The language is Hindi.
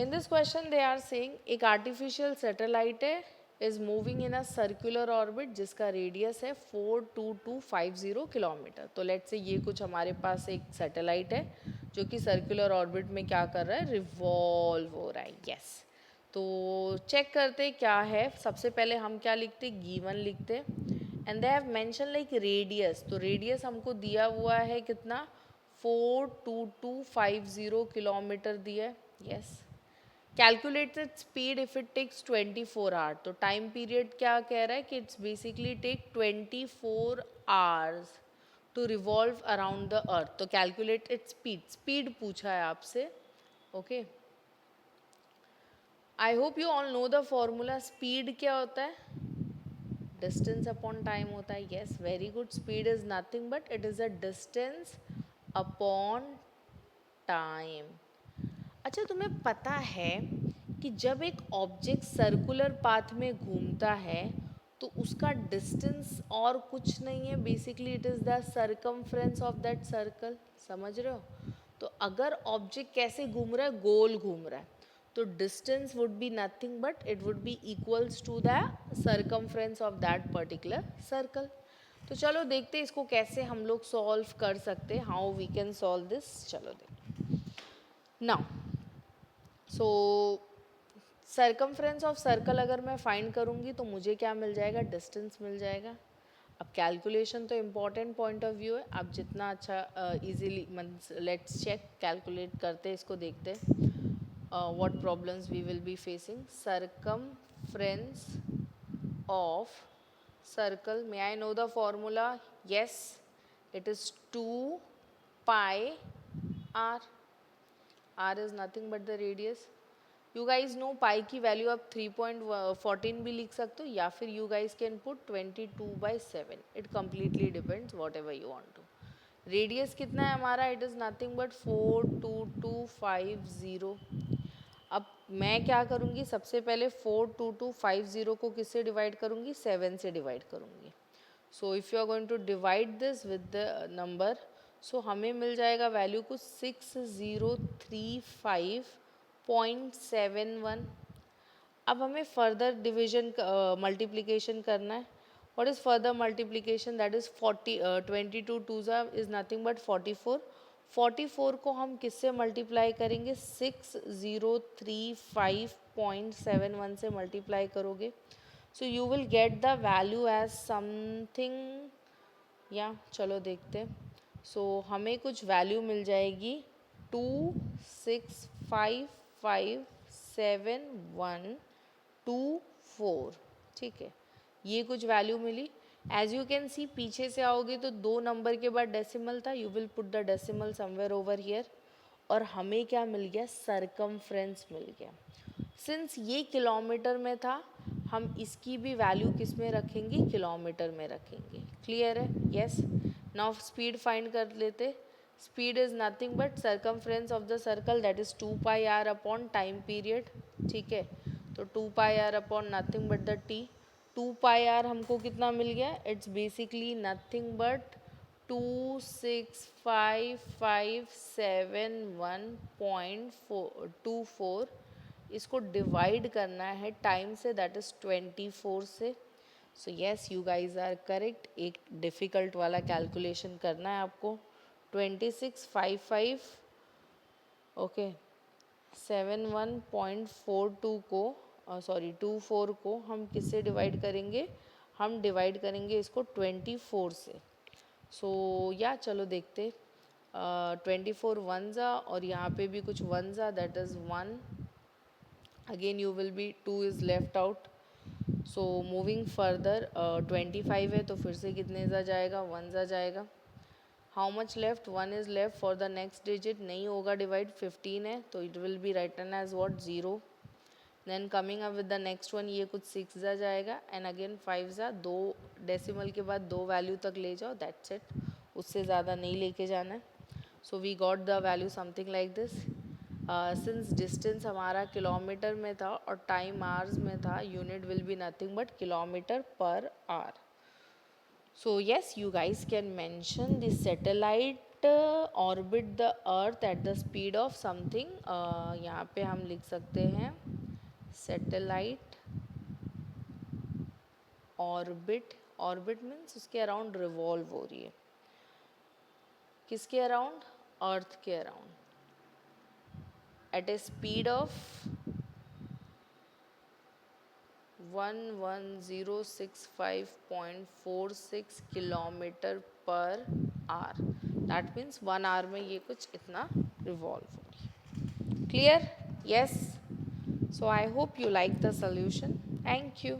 In this question they are saying एक artificial satellite है is moving in a circular orbit जिसका radius है 42250 किलोमीटर. तो let's say ये कुछ हमारे पास एक satellite है जो कि circular orbit में क्या कर रहा है, revolve हो रहा है. Yes. तो चेक करते क्या है. सबसे पहले हम क्या लिखते, गिवन लिखते and they have mention like radius. तो रेडियस हमको दिया हुआ है कितना, 42250 किलोमीटर दिया है. Yes. Calculated speed if it takes 24 hour. तो टाइम पीरियड क्या कह रहा है कि it's basically take 24 hours to revolve around the earth. तो कैलकुलेटेड स्पीड, स्पीड पूछा है आपसे. Okay, I hope you all know the formula. Speed क्या होता है, डिस्टेंस अपॉन टाइम होता है. Yes, very good. Speed is nothing but it is a distance upon time. अच्छा, तुम्हें पता है कि जब एक ऑब्जेक्ट सर्कुलर पाथ में घूमता है तो उसका डिस्टेंस और कुछ नहीं है, basically it is the circumference of that circle. समझ रहे हो? तो अगर ऑब्जेक्ट कैसे घूम रहा है, गोल घूम रहा है, तो distance would be nothing but it would be equals to the circumference of that particular circle. तो चलो देखते हैं इसको कैसे हम लोग सॉल्व कर सकते हैं, how we can solve this. चलो देखते. Now so circumference of circle अगर मैं फाइंड करूँगी तो मुझे क्या मिल जाएगा, डिस्टेंस मिल जाएगा. अब कैलकुलेशन तो इम्पॉर्टेंट पॉइंट ऑफ व्यू है. आप जितना अच्छा इजीली लेट्स चेक, कैलकुलेट करते इसको, देखते what problems we will be facing. Circumference of circle, may I know the formula. Yes, it is 2 pi R. R is nothing but the radius. You guys know pi की वैल्यू आप 3.14 भी लिख सकते हो या फिर you guys can put 22/7. It completely depends whatever you want to. Radius कितना है हमारा, इट इज़ नथिंग बट 42250. अब मैं क्या करूँगी, सबसे पहले 42250 को किससे डिवाइड करूँगी, 7 से डिवाइड करूँगी. So if you are going to divide this with the number, so हमें मिल जाएगा वैल्यू कुछ 6035.71. अब हमें फर्दर डिवीजन मल्टीप्लिकेशन करना है. What is further multiplication, that is 22 2 is nothing but 44. 44 को हम किससे मल्टीप्लाई करेंगे, 6035.71 से मल्टीप्लाई करोगे. So you will get the value as something, या चलो देखते. सो हमें कुछ वैल्यू मिल जाएगी 26557124. ठीक है, ये कुछ वैल्यू मिली. एज यू कैन सी, पीछे से आओगे तो 2 नंबर के बाद डेसिमल था. You will put the decimal somewhere over here. और हमें क्या मिल गया, सर्कमफ्रेंस मिल गया. सिंस ये किलोमीटर में था, हम इसकी भी वैल्यू किस में रखेंगे, किलोमीटर में रखेंगे. क्लियर है? यस. नाउ स्पीड फाइंड कर लेते. Speed is nothing but circumference of the circle, that is 2 pi R upon time period. ठीक है, तो 2 pi R upon nothing but the T. 2 pi R हमको कितना मिल गया, इट्स बेसिकली नथिंग बट 26557.24. इसको डिवाइड करना है टाइम से, दैट इज़ 24 से. So yes, you guys are correct. एक डिफ़िकल्ट वाला कैलकुलेशन करना है आपको. 2655 ओके 71.42 को सॉरी 24 को हम किससे डिवाइड करेंगे, हम डिवाइड करेंगे इसको 24 से. सो या चलो देखते. 24 वन ज़ा, और यहाँ पे भी कुछ वन ज़ा, that is 1. Again you will be 2 is left out. So moving further 25 है तो फिर से कितने ज़ा जाएगा, 1 ज़ा जाएगा. How much left, 1 is left for the next digit. नहीं होगा डिवाइड, 15 है तो it will be written as what, 0. Then coming up with the next one, ये कुछ 6 ज़ा जाएगा एंड अगेन 5 ज़ा. 2 डेसिमल के बाद 2 वैल्यू तक ले जाओ, दैट्स इट. उससे ज़्यादा नहीं लेके जाना है. So we got the value something like this. Since distance हमारा किलोमीटर में था और टाइम आवर्स में था, unit will be nothing but kilometre per hour. So yes, you guys can mention the satellite orbit the earth at the speed of something, यहाँ पे हम लिख सकते हैं सैटेलाइट ऑर्बिट, ऑर्बिट मीन्स उसके अराउंड रिवॉल्व हो रही है, किसके अराउंड, अर्थ के around, at A speed of 11,065.46 kilometre per hour, that means 1 hour में ये कुछ इतना रिवॉल्व हो रही है. Clear? Yes. So I hope you like the solution. Thank you.